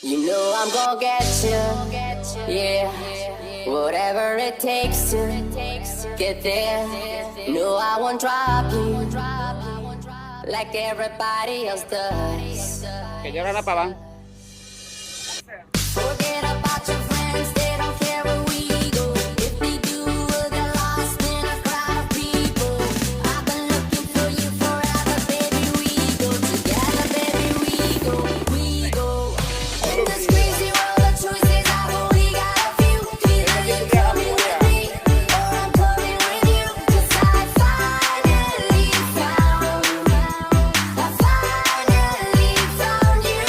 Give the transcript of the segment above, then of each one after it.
You know I'm gonna get you, yeah. Whatever it takes to get there. No, I won't drop you like everybody else does. Que llora la pava. Forget about your friends, they don't care where we go. If they do, we'll get lost in a crowd of people. I've been looking for you forever, baby. We go together, baby. We go. In this crazy world of choices, I've only got a few. Either you're coming with me, or I'm coming with you. 'Cause I finally found you.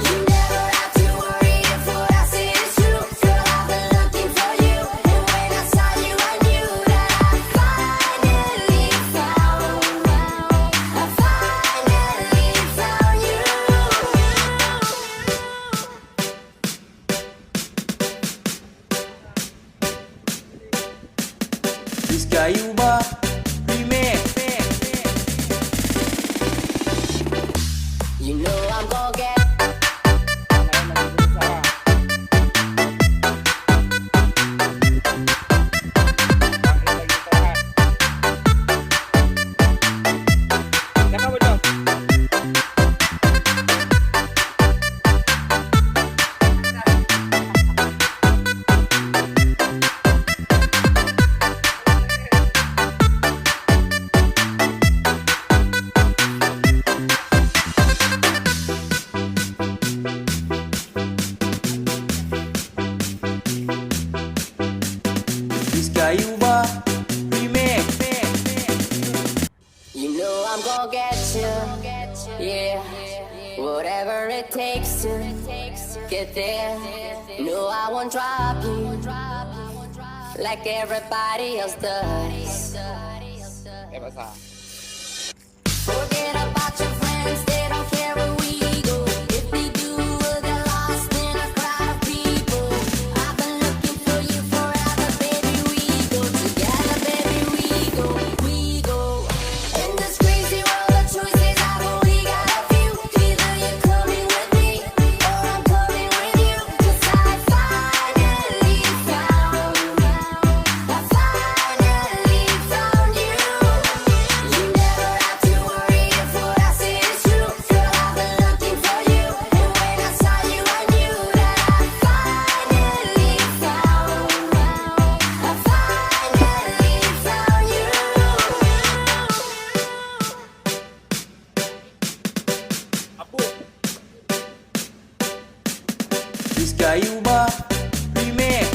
You never have to worry if what I say is true. Girl, I've been looking for you, and when I saw you, I knew that I finally found you. Vizcayuba Remix. You know I'm gonna get. Vizcayuba Remix. You know I'm gonna get you, yeah. Whatever it takes to get there. No, I won't drop you like everybody else does. ¿Qué pasa? Forget about your friends, they don't care where we go. If they do, we'll get lost in a crowd of people. I've been looking for you forever, baby. We go together, baby. We go. In this crazy world of choices, I've only got a few. Either you're coming with me, or I'm coming with you. 'Cause I finally found you. You never have to worry if what I say is true. Girl, I've been looking for you, and when I saw you, I knew that I finally found you. Vizcayuba Remix.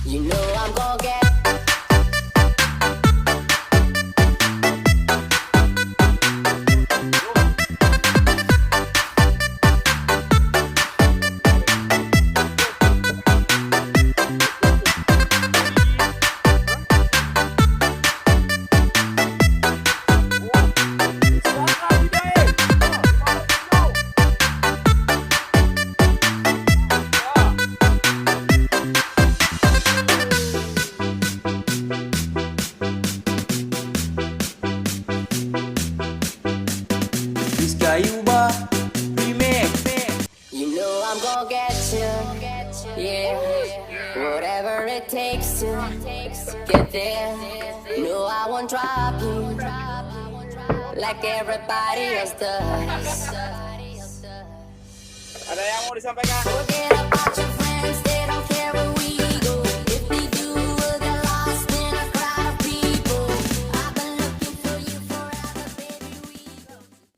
You know I'm gonna get. Vizcayuba Remix. You know I'm gonna get you, yeah. Whatever it takes to get there. No, I won't drop you like everybody else does. Ada yang mau disampaikan? Forget about your